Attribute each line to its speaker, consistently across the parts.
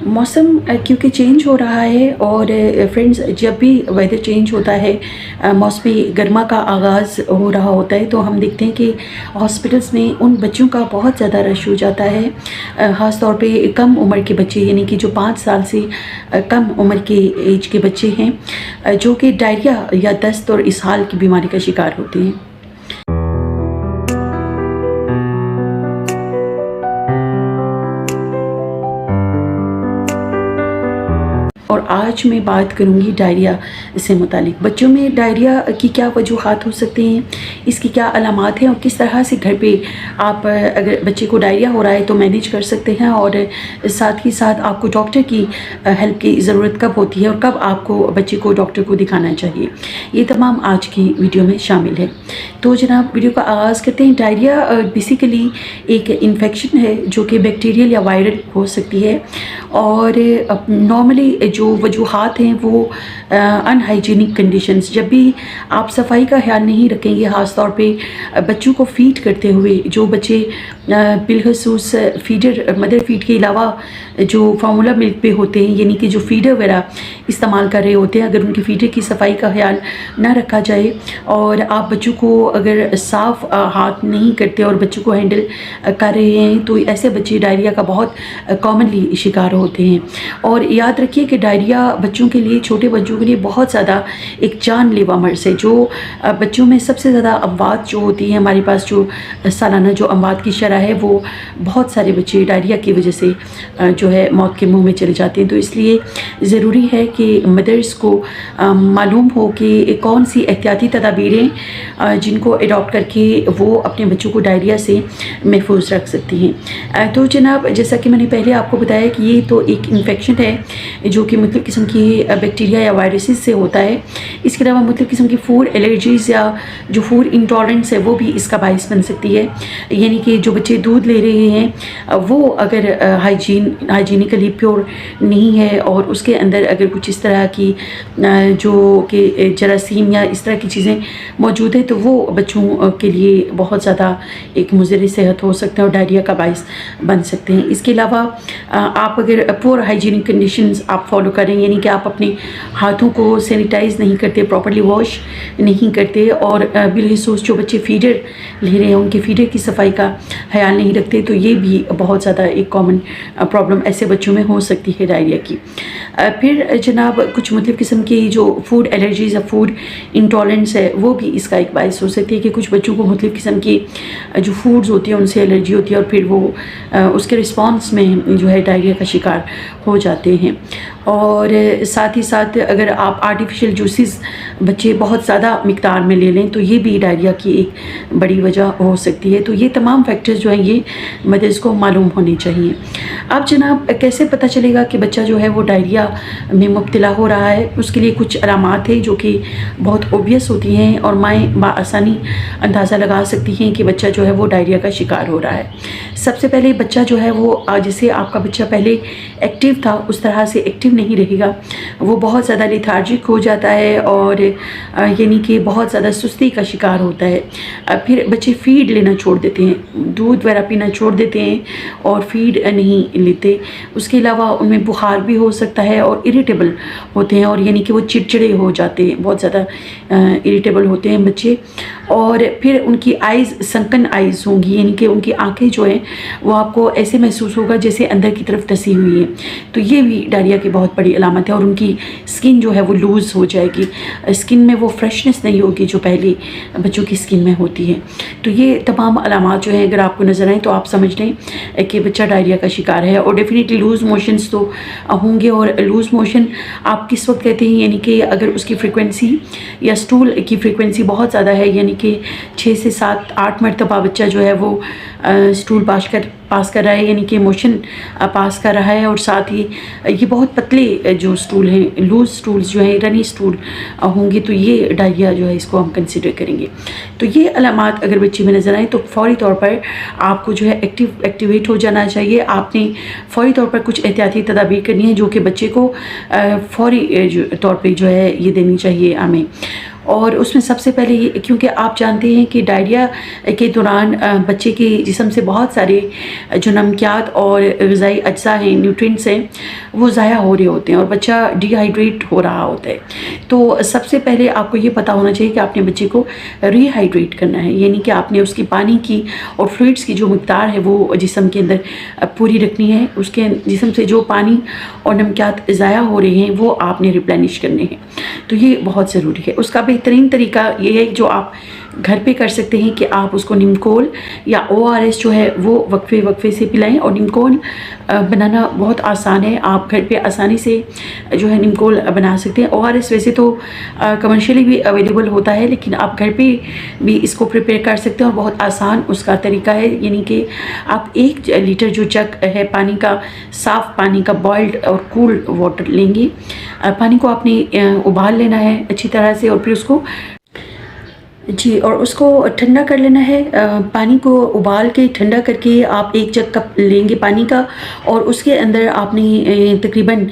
Speaker 1: मौसम क्योंकि चेंज हो रहा है और फ्रेंड्स जब भी वेदर चेंज होता है मौसमी गर्मा का आगाज़ हो रहा होता है तो हम देखते हैं कि हॉस्पिटल्स में उन बच्चों का बहुत ज़्यादा रश हो जाता है। ख़ास तौर पे कम उम्र के बच्चे यानी कि जो 5 साल से कम उम्र के एज के बच्चे हैं जो कि डायरिया या दस्त और इसहाल की बीमारी का शिकार होते हैं। और आज मैं बात करूंगी डायरिया से मुतालिक। बच्चों में डायरिया की क्या वजूहात हो सकती हैं, इसकी क्या अलामात हैं और किस तरह से घर पे आप अगर बच्चे को डायरिया हो रहा है तो मैनेज कर सकते हैं, और साथ ही साथ आपको डॉक्टर की हेल्प की ज़रूरत कब होती है और कब आपको बच्चे को डॉक्टर को दिखाना चाहिए, ये तमाम आज की वीडियो में शामिल है। तो जनाब वीडियो का आगाज़ करते हैं। डायरिया बेसिकली एक इन्फेक्शन है जो कि बैक्टीरियल या वायरल हो सकती है, और नॉर्मली जो वजूहात हैं वो अनहाइजीनिक कंडीशंस, जब भी आप सफाई का ख्याल नहीं रखेंगे, ख़ास तौर पे बच्चों को फ़ीड करते हुए, जो बच्चे बिलखसूस फीडर मदर फीड के अलावा जो फार्मूला मिल्क पे होते हैं यानी कि जो फीडर वगैरह इस्तेमाल कर रहे होते हैं, अगर उनकी फीडर की सफाई का ख्याल ना रखा जाए और आप बच्चों को अगर साफ़ हाथ नहीं करते और बच्चों को हैंडल कर रहे हैं तो ऐसे बच्चे डायरिया का बहुत कॉमनली शिकार होते हैं। और याद रखिए कि डायरिया बच्चों के लिए, छोटे बच्चों के लिए बहुत ज़्यादा एक जानलेवा मर्ज़ है। जो बच्चों में सबसे ज़्यादा अमवात जो होती है, हमारे पास जो सालाना जो अमवात की शरह है वो बहुत सारे बच्चे डायरिया की वजह से जो है मौत के मुंह में चले जाते हैं। तो इसलिए ज़रूरी है कि मदर्स को मालूम हो कि कौन सी एहतियाती तदाबीरें जिनको अडॉप्ट करके वो अपने बच्चों को डायरिया से महफूज रख सकती हैं। तो जनाब जैसा कि मैंने पहले आपको बताया कि ये तो एक इन्फेक्शन है जो कि मुख्तलिफ़ किस्म की बैक्टीरिया या वायरसेस से होता है। इसके अलावा मुख्तलिफ़ किस्म की फूड एलर्जीज़ या जो फूड इंटॉलरेंस है वो भी इसका बाइस बन सकती है। यानी कि जो बच्चे दूध ले रहे हैं वो अगर हाइजीनिकली प्योर नहीं है और उसके अंदर अगर कुछ इस तरह की जो कि जरासीम या इस तरह की चीज़ें मौजूद है तो वो बच्चों के लिए बहुत ज़्यादा एक मुज़र सेहत हो सकते हैं और डायरिया का बाइस बन सकते हैं। इसके अलावा आप अगर पुअर हाइजीनिक कंडीशंस आप फॉलो करें, यानी कि आप अपने हाथों को सैनिटाइज़ नहीं करते, प्रॉपर्ली वॉश नहीं करते और बिलखसूस जो बच्चे फीडर ले रहे हैं उनके फीडर की सफाई का ख्याल नहीं रखते, तो ये भी बहुत ज़्यादा एक कॉमन प्रॉब्लम ऐसे बच्चों में हो सकती है डायरिया की। फिर जनाब कुछ मुख्तलिफ़ किस्म की जो फूड एलर्जीज़ या फूड इंटॉलरेंस है वो भी इसका एक बाइस हो सकती है कि कुछ बच्चों को मुख्तलिफ़ किस्म की जो फूड्स होती हैं उनसे एलर्जी होती है और फिर वो उसके रिस्पॉन्स में जो है डायरिया का शिकार हो जाते हैं। और साथ ही साथ अगर आप आर्टिफिशियल जूसेस बच्चे बहुत ज़्यादा मिकदार में ले लें तो ये भी डायरिया की एक बड़ी वजह हो सकती है। तो ये तमाम फैक्टर्स जो हैं ये मदर्स को मालूम होने चाहिए। अब जनाब कैसे पता चलेगा कि बच्चा जो है वो डायरिया में मुब्तला हो रहा है, उसके लिए कुछ अलामात है जो कि बहुत ओबियस होती हैं और माएँ बआसानी अंदाज़ा लगा सकती हैं कि बच्चा जो है वो डायरिया का शिकार हो रहा है। सबसे पहले बच्चा जो है वो जैसे आपका बच्चा पहले एक्टिव था उस तरह से एक्टिव नहीं रहेगा, वो बहुत ज़्यादा लेथार्जिक हो जाता है और यानी कि बहुत ज़्यादा सुस्ती का शिकार होता है। फिर बच्चे फ़ीड लेना छोड़ देते हैं, दूध वगैरह पीना छोड़ देते हैं और फ़ीड नहीं लेते। उसके अलावा उनमें बुखार भी हो सकता है और इरिटेबल होते हैं और यानी कि वो चिड़चिड़े हो जाते हैं, बहुत ज़्यादा इरिटेबल होते हैं बच्चे। और फिर उनकी आइज़ संकन आइज़ होंगी, यानी कि उनकी आँखें जो हैं वो आपको ऐसे महसूस होगा जैसे अंदर की तरफ धसी हुई है। तो ये भी डायरिया की बहुत बड़ी अलामत है। और उनकी स्किन जो है वो लूज़ हो जाएगी, स्किन में वो फ्रेशनेस नहीं होगी जो पहले बच्चों की स्किन में होती है। तो ये तमाम अलामात जो हैं अगर आपको नज़र आएँ तो आप समझ लें कि बच्चा डायरिया का शिकार है। और डेफिनेटली लूज़ मोशंस तो होंगे, और लूज़ मोशन आप किस वक्त कहते हैं, यानी कि अगर उसकी फ्रिक्वेंसी या स्टूल की फ्रिक्वेंसी बहुत ज़्यादा है, यानी कि 6 से 7-8 मरतबा बच्चा जो है वो स्टूल पास कर रहा है, यानी कि मोशन पास कर रहा है, और साथ ही ये बहुत पतले जो स्टूल हैं, लूज स्टूल्स जो हैं, रनी स्टूल होंगे, तो ये डायरिया जो है इसको हम कंसिडर करेंगे। तो ये अलामात अगर बच्चे में नज़र आए तो फ़ौरी तौर पर आपको जो है एक्टिवेट हो जाना चाहिए। आपने फ़ौरी तौर पर कुछ एहतियाती तदाबीर करनी है जो कि बच्चे को फ़ौरी तौर पर जो है ये देनी चाहिए हमें। और उसमें सबसे पहले ये, क्योंकि आप जानते हैं कि डायरिया के दौरान बच्चे के जिस्म से बहुत सारे जो नमकियात और ग़िज़ाई अज्जा हैं, न्यूट्रिएंट्स हैं, वो ज़ाया हो रहे होते हैं और बच्चा डिहाइड्रेट हो रहा होता है। तो सबसे पहले आपको ये पता होना चाहिए कि आपने बच्चे को रिहाइड्रेट करना है, यानी कि आपने उसकी पानी की और फ्लूइड्स की जो मिक़दार है वो जिस्म के अंदर पूरी रखनी है। उसके जिस्म से जो पानी और नमकियात ज़ाया हो रहे हैं वो आपने रिप्लेनिश करने हैं, तो ये बहुत ज़रूरी है। उसका बेहतरीन तरीका ये है जो आप घर पे कर सकते हैं कि आप उसको निमकोल या ORS जो है वो वक्फे वक्फे से पिलाएं। और निमकोल बनाना बहुत आसान है, आप घर पे आसानी से जो है निमकोल बना सकते हैं। ORS वैसे तो कमर्शियली भी अवेलेबल होता है, लेकिन आप घर पे भी इसको प्रिपेयर कर सकते हैं और बहुत आसान उसका तरीका है। यानी कि आप 1 लीटर जो जग है पानी का, साफ़ पानी का, बॉइल्ड और कूल वाटर लेंगे। पानी को आपने उबाल लेना है अच्छी तरह से और फिर उसको जी, और उसको ठंडा कर लेना है। पानी को उबाल के ठंडा करके आप 1 जग कप लेंगे पानी का, और उसके अंदर आपने तकरीबन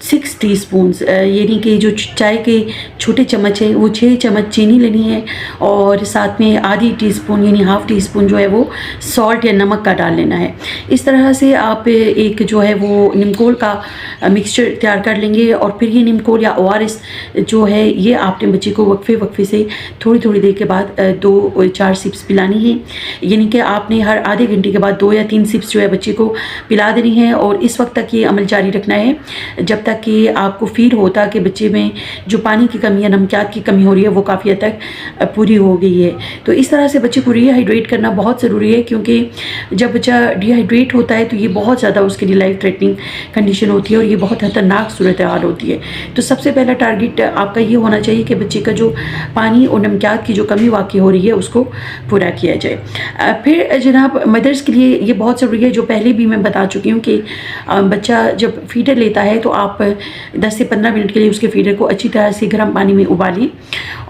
Speaker 1: 6 टीस्पून्स यानी कि जो चाय के छोटे चम्मच हैं वो 6 चम्मच चीनी लेनी है, और साथ में आधी टीस्पून यानी हाफ़ टी स्पून जो है वो सॉल्ट या नमक का डाल लेना है। इस तरह से आप एक जो है वो निमकोल का मिक्सचर तैयार कर लेंगे। और फिर ये निमकोल या ORS जो है ये आपने बच्चे को वक्फे वक्फे से थोड़ी थोड़ी देर के बाद 2-4 सिप्स पिलानी है, यानी कि आपने हर आधे घंटे के बाद 2 या 3 सिप्स जो है बच्चे को पिला देनी है। और इस वक्त तक ये अमल जारी रखना है जब तक कि आपको फील होता कि बच्चे में जो पानी की कमी या नमकियात की कमी हो रही है वो काफ़ी हद तक पूरी हो गई है। तो इस तरह से बच्चे को रिहाइड्रेट करना बहुत ज़रूरी है, क्योंकि जब बच्चा डिहाइड्रेट होता है तो ये बहुत ज़्यादा उसके लिए लाइफ थ्रेटनिंग कंडीशन होती है और ये बहुत खतरनाक सूरत हाल होती है। तो सबसे पहला टारगेट आपका ये होना चाहिए कि बच्चे का जो पानी और नमकियात की जो कमी वाक़ई हो रही है उसको पूरा किया जाए। फिर जनाब मदर्स के लिए ये बहुत ज़रूरी है, जो पहले भी मैं बता चुकी हूँ कि बच्चा जब फीडर लेता है तो आप 10 से 15 मिनट के लिए उसके फीडर को अच्छी तरह से गर्म पानी में उबालें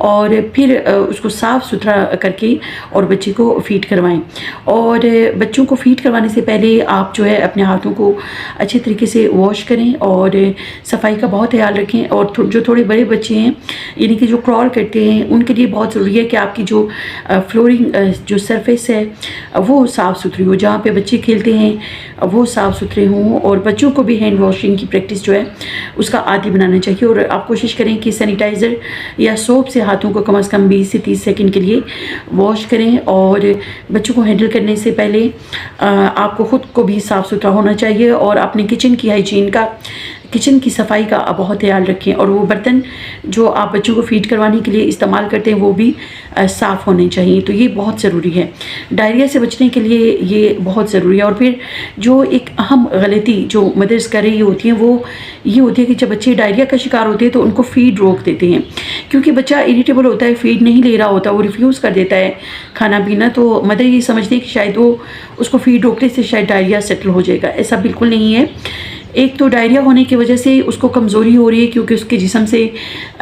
Speaker 1: और फिर उसको साफ़ सुथरा करके और बच्चे को फीड करवाएं। और बच्चों को फीड करवाने से पहले आप जो है अपने हाथों को अच्छे तरीके से वॉश करें और सफाई का बहुत ख्याल रखें। और जो थोड़े बड़े बच्चे हैं यानी कि जो क्रॉल करते हैं उनके लिए बहुत ज़रूरी है कि आपकी जो फ्लोरिंग जो सरफेस है वो साफ़ सुथरी हो, जहाँ पे बच्चे खेलते हैं वो साफ़ सुथरे हों। और बच्चों को भी हैंड वॉशिंग की प्रैक्टिस जो है उसका आदी बनाना चाहिए। और आप कोशिश करें कि सैनिटाइज़र या सोप से हाथों को कम से कम 20 से 30 सेकंड के लिए वॉश करें। और बच्चों को हैंडल करने से पहले आपको ख़ुद को भी साफ़ सुथरा होना चाहिए और अपने किचन की हाइजीन का, किचन की सफाई का बहुत ख्याल रखें। और वो बर्तन जो आप बच्चों को फीड करवाने के लिए इस्तेमाल करते हैं वो भी साफ़ होने चाहिए। तो ये बहुत ज़रूरी है, डायरिया से बचने के लिए ये बहुत ज़रूरी है। और फिर जो एक अहम गलती जो मदर्स कर रही होती हैं वो ये होती है कि जब बच्चे डायरिया का शिकार होते हैं तो उनको फ़ीड रोक देते हैं, क्योंकि बच्चा इरिटेबल होता है, फ़ीड नहीं ले रहा होता, वो रिफ्यूज़ कर देता है खाना पीना। तो मदर ये समझती है कि शायद वो उसको फ़ीड रोकने से शायद डायरिया सेटल हो जाएगा। ऐसा बिल्कुल नहीं है। एक तो डायरिया होने की वजह से उसको कमज़ोरी हो रही है, क्योंकि उसके जिस्म से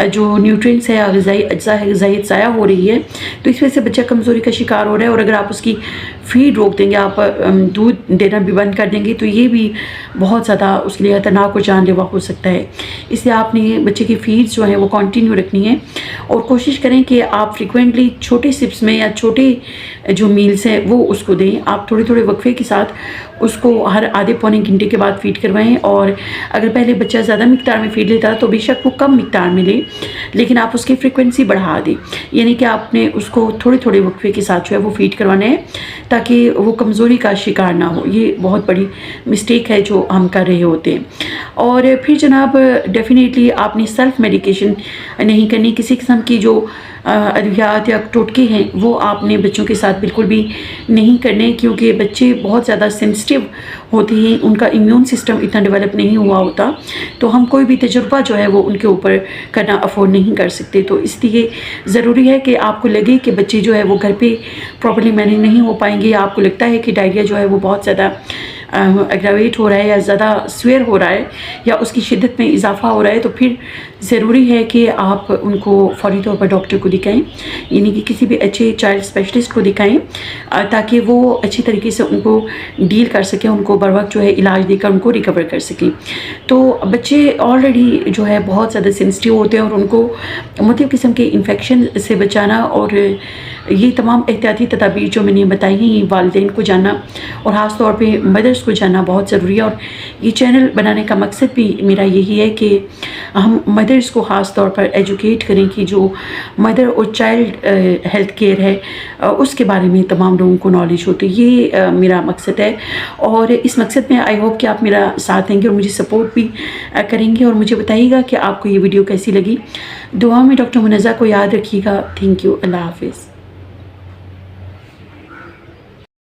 Speaker 1: जो न्यूट्रिएंट्स है, ग़िज़ाई अज्जा है, ग़िज़ाई ज़ाया हो रही है, तो इस वजह से बच्चा कमज़ोरी का शिकार हो रहा है। और अगर आप उसकी फ़ीड रोक देंगे, आप दूध देना भी बंद कर देंगे, तो ये भी बहुत ज़्यादा उसके लिए खतरनाक और जानलेवा हो सकता है। इसलिए आपने बच्चे की फ़ीड्स जो है वो कंटिन्यू रखनी है और कोशिश करें कि आप फ्रिक्वेंटली छोटे सिप्स में या छोटे जो मील्स हैं वो उसको दें। आप थोड़े थोड़े वक्फे के साथ उसको हर आधे पौने घंटे के बाद फ़ीड करवाएं। और अगर पहले बच्चा ज़्यादा मिक़दार में फ़ीड लेता तो बेशक वो कम मिक़दार में ले, लेकिन आप उसकी फ्रीक्वेंसी बढ़ा दें, यानी कि आपने उसको थोड़े थोड़े वक्फे के साथ जो है वो फ़ीड करवाना है ताकि वो कमज़ोरी का शिकार ना हो। ये बहुत बड़ी मिस्टेक है जो हम कर रहे होते हैं। और फिर जनाब डेफ़िनेटली आपने सेल्फ़ मेडिकेशन नहीं करनी, किसी किस्म की जो अद्वियात या टोटके हैं वो आपने बच्चों के साथ बिल्कुल भी नहीं करने, क्योंकि बच्चे बहुत ज़्यादा सेंसिटिव होते हैं, उनका इम्यून सिस्टम इतना डेवलप नहीं हुआ होता, तो हम कोई भी तजुर्बा जो है वो उनके ऊपर करना अफोर्ड नहीं कर सकते। तो इसलिए ज़रूरी है कि आपको लगे कि बच्चे जो है वो घर पे प्रॉपर्ली मैनेज नहीं हो पाएंगे, या आपको लगता है कि डायरिया जो है वो बहुत ज़्यादा एग्रावेट हो रहा है या ज़्यादा स्वेयर हो रहा है या उसकी शिद्दत में इजाफा हो रहा है, तो फिर ज़रूरी है कि आप उनको फ़ौरी तौर पर डॉक्टर को दिखाएं, यानी कि किसी भी अच्छे चाइल्ड स्पेशलिस्ट को दिखाएं ताकि वो अच्छी तरीके से उनको डील कर सकें, उनको बर वक्त जो है इलाज देकर उनको रिकवर कर सकें। तो बच्चे ऑलरेडी जो है बहुत ज़्यादा सेंसिटिव होते हैं और उनको मुख्तलिफ़ किस्म के इन्फेक्शन से बचाना और ये तमाम एहतियाती तदाबीर जो मैंने बताई हैं, ये वालिदैन को जानना और ख़ास तौर पे मदर्स को जानना बहुत ज़रूरी है। और ये चैनल बनाने का मकसद भी मेरा यही है कि हम मदर्स को ख़ास तौर पर एजुकेट करें कि जो मदर और चाइल्ड हेल्थ केयर है उसके बारे में तमाम लोगों को नॉलेज हो। तो ये मेरा मकसद है और इस मकसद में आई होप कि आप मेरा साथ देंगे और मुझे सपोर्ट भी करेंगे और मुझे बताइएगा कि आपको ये वीडियो कैसी लगी। दुआ में डॉक्टर मुनज़्ज़ा को याद रखिएगा। Thank you. अल्लाह हाफ़िज़।